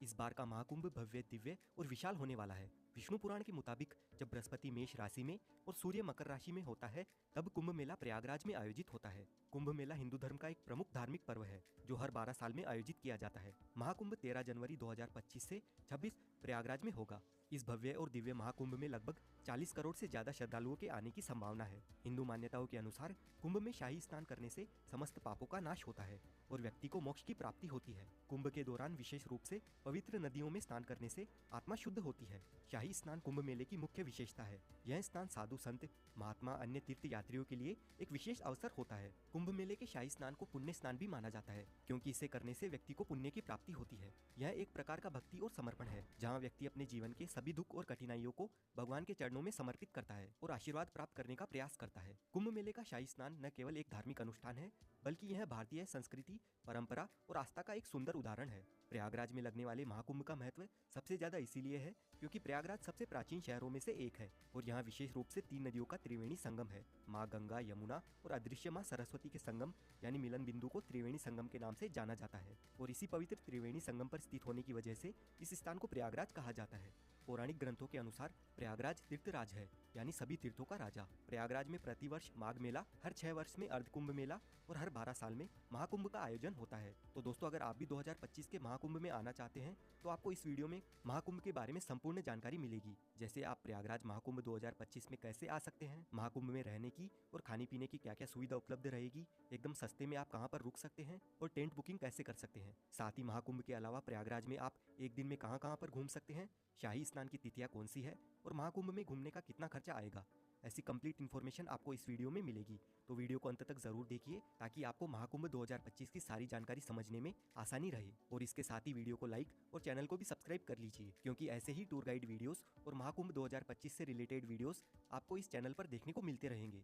इस बार का महाकुंभ भव्य, दिव्य और विशाल होने वाला है। विष्णु पुराण के मुताबिक जब बृहस्पति मेष राशि में और सूर्य मकर राशि में होता है तब कुंभ मेला प्रयागराज में आयोजित होता है। कुंभ मेला हिंदू धर्म का एक प्रमुख धार्मिक पर्व है जो हर 12 साल में आयोजित किया जाता है। महाकुंभ 13 जनवरी 2025 से 26 प्रयागराज में होगा। इस भव्य और दिव्य महाकुंभ में लगभग 40 करोड़ से ज्यादा श्रद्धालुओं के आने की संभावना है। हिंदू मान्यताओं के अनुसार कुंभ में शाही स्नान करने से समस्त पापों का नाश होता है और व्यक्ति को मोक्ष की प्राप्ति होती है। कुंभ के दौरान विशेष रूप से पवित्र नदियों में स्नान करने से आत्मा शुद्ध होती है। शाही स्नान कुंभ मेले की मुख्य विशेषता है। यह स्नान साधु संत, महात्मा, अन्य तीर्थ यात्रियों के लिए एक विशेष अवसर होता है। कुंभ मेले के शाही स्नान को पुण्य स्नान भी माना जाता है क्योंकि इसे करने से व्यक्ति को पुण्य की प्राप्ति होती है। यह एक प्रकार का भक्ति और समर्पण है जहाँ व्यक्ति अपने जीवन के सभी दुख और कठिनाइयों को भगवान के चरणों में समर्पित करता है और आशीर्वाद प्राप्त करने का प्रयास करता है। कुंभ मेले का शाही स्नान न केवल एक धार्मिक अनुष्ठान है बल्कि यह भारतीय संस्कृति, परंपरा और आस्था का एक सुंदर उदाहरण है। प्रयागराज में लगने वाले महाकुंभ का महत्व सबसे ज्यादा इसीलिए है क्योंकि प्रयागराज सबसे प्राचीन शहरों में से एक है और यहाँ विशेष रूप से 3 नदियों का त्रिवेणी संगम है। माँ गंगा, यमुना और अदृश्य माँ सरस्वती के संगम यानी मिलन बिंदु को त्रिवेणी संगम के नाम से जाना जाता है और इसी पवित्र त्रिवेणी संगम पर स्थित होने की वजह से इस स्थान को प्रयागराज कहा जाता है। पौराणिक ग्रंथों के अनुसार प्रयागराज तीर्थराज है यानी सभी तीर्थों का राजा। प्रयागराज में प्रतिवर्ष माघ मेला, हर 6 वर्ष में अर्धकुंभ मेला और हर 12 साल में महाकुंभ का आयोजन होता है। तो दोस्तों, अगर आप भी 2025 के महाकुंभ में आना चाहते हैं तो आपको इस वीडियो में महाकुंभ के बारे में संपूर्ण जानकारी मिलेगी। जैसे आप प्रयागराज महाकुंभ 2025 में कैसे आ सकते हैं, महाकुंभ में रहने की और खाने पीने की क्या क्या सुविधा उपलब्ध रहेगी, एकदम सस्ते में आप कहाँ पर रुक सकते हैं और टेंट बुकिंग कैसे कर सकते हैं। साथ ही महाकुंभ के अलावा प्रयागराज में आप एक दिन में कहाँ पर घूम सकते हैं, शाही स्नान की तिथियां कौन सी है और महाकुंभ में घूमने का कितना खर्चा आएगा, ऐसी कंप्लीट इन्फॉर्मेशन आपको इस वीडियो में मिलेगी। तो वीडियो को अंत तक जरूर देखिए ताकि आपको महाकुंभ 2025 की सारी जानकारी समझने में आसानी रहे। और इसके साथ ही वीडियो को लाइक और चैनल को भी सब्सक्राइब कर लीजिए क्योंकि ऐसे ही टूर गाइड वीडियोस और महाकुंभ 2025 से रिलेटेड वीडियोस आपको इस चैनल पर देखने को मिलते रहेंगे।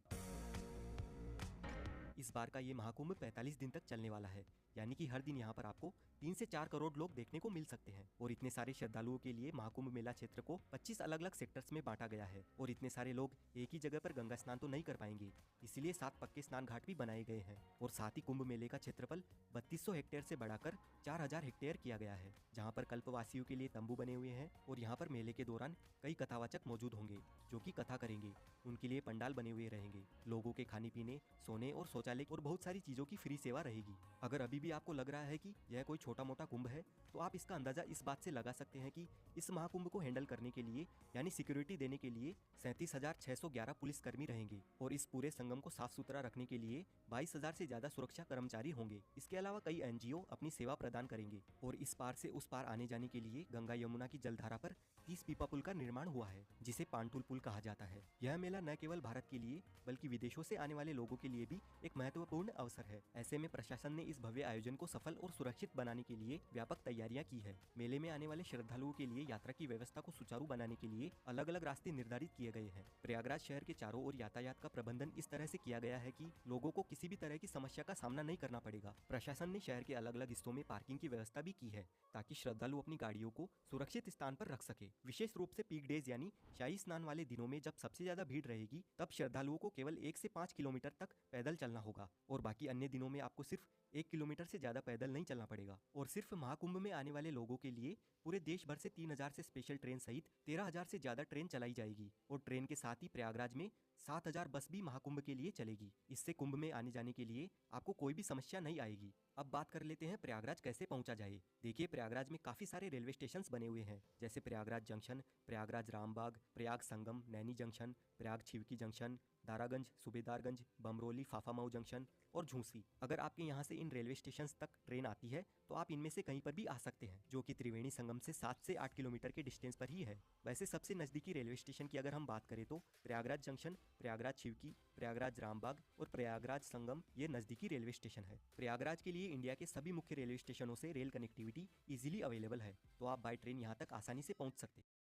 इस बार का ये महाकुंभ 45 दिन तक चलने वाला है यानी कि हर दिन यहाँ पर आपको 3 से 4 करोड़ लोग देखने को मिल सकते हैं। और इतने सारे श्रद्धालुओं के लिए महाकुंभ मेला क्षेत्र को 25 अलग अलग सेक्टर्स में बांटा गया है और इतने सारे लोग एक ही जगह पर गंगा स्नान तो नहीं कर पाएंगे, इसलिए 7 पक्के स्नान घाट भी बनाए गए हैं। और साथ ही कुंभ मेले का क्षेत्रफल 3200 हेक्टेयर से बढ़ाकर 4000 हेक्टेयर किया गया है जहाँ पर कल्पवासियों के लिए तंबू बने हुए हैं और यहाँ पर मेले के दौरान कई कथावाचक मौजूद होंगे जो कि कथा करेंगे। उनके लिए पंडाल बने हुए रहेंगे, लोगों के खाने पीने, सोने और शौचालय और बहुत सारी चीजों की फ्री सेवा रहेगी। अगर अभी भी आपको लग रहा है कि यह कोई छोटा मोटा कुंभ है तो आप इसका अंदाजा इस बात से लगा सकते हैं कि इस महाकुंभ को हैंडल करने के लिए यानी सिक्योरिटी देने के लिए 37,611 पुलिसकर्मी रहेंगे और इस पूरे संगम को साफ सुथरा रखने के लिए 22,000 से ज्यादा सुरक्षा कर्मचारी होंगे। इसके अलावा कई एनजीओ अपनी सेवा प्रदान करेंगे और इस पार से उस पार आने जाने के लिए गंगा यमुना की जलधारा पर 30 पीपा पुल का निर्माण हुआ है जिसे पांटुल पुल कहा जाता है। यह मेला न केवल भारत के लिए बल्कि विदेशों से आने वाले लोगों के लिए भी एक महत्वपूर्ण अवसर है। ऐसे में प्रशासन ने इस भव्य आयोजन को सफल और सुरक्षित बनाने के लिए व्यापक तैयारियां की है। मेले में आने वाले श्रद्धालुओं के लिए यात्रा की व्यवस्था को सुचारू बनाने के लिए अलग अलग रास्ते निर्धारित किए गए हैं। प्रयागराज शहर के चारों ओर यातायात का प्रबंधन इस तरह से किया गया है कि लोगों को किसी भी तरह की समस्या का सामना नहीं करना पड़ेगा। प्रशासन ने शहर के अलग अलग हिस्सों में पार्किंग की व्यवस्था भी की है ताकि श्रद्धालु अपनी गाड़ियों को सुरक्षित स्थान पर रख सके। विशेष रूप से पीक डेज यानी शाही स्नान वाले दिनों में जब सबसे ज्यादा भीड़ रहेगी तब श्रद्धालुओं को केवल 1 से 5 किलोमीटर तक पैदल चलना होगा और बाकी अन्य दिनों में आपको सिर्फ 1 किलोमीटर से ज्यादा पैदल नहीं चलना पड़ेगा। और सिर्फ महाकुंभ में आने वाले लोगों के लिए पूरे देश भर से 3000 से स्पेशल ट्रेन सहित 13,000 से ज्यादा ट्रेन चलाई जाएगी और ट्रेन के साथ ही प्रयागराज में 7,000 बस भी महाकुंभ के लिए चलेगी। इससे कुंभ में आने जाने के लिए आपको कोई भी समस्या नहीं आएगी। अब बात कर लेते हैं प्रयागराज कैसे पहुंचा जाए। देखिए, प्रयागराज में काफी सारे रेलवे स्टेशन बने हुए हैं जैसे Prayagraj junction, Prayagraj Rambagh, Prayag Sangam, Naini junction, Prayag Chheoki junction, Daraganj, Subedarganj, Bamrauli, Phaphamau junction और झूंसी। अगर आपके यहाँ से इन रेलवे स्टेशन तक ट्रेन आती है तो आप इनमें से कहीं पर भी आ सकते हैं जो कि त्रिवेणी संगम से 7 से 8 किलोमीटर के डिस्टेंस पर ही है। वैसे सबसे नजदीकी रेलवे स्टेशन की अगर हम बात करें तो प्रयागराज जंक्शन, प्रयागराज छिवकी, प्रयागराज रामबाग और प्रयागराज संगम ये नजदीकी रेलवे स्टेशन है। प्रयागराज के लिए इंडिया के सभी मुख्य रेलवे स्टेशनों से रेल कनेक्टिविटी इजीली अवेलेबल है तो आप बाय ट्रेन यहाँ तक आसानी से पहुँच सकते हैं।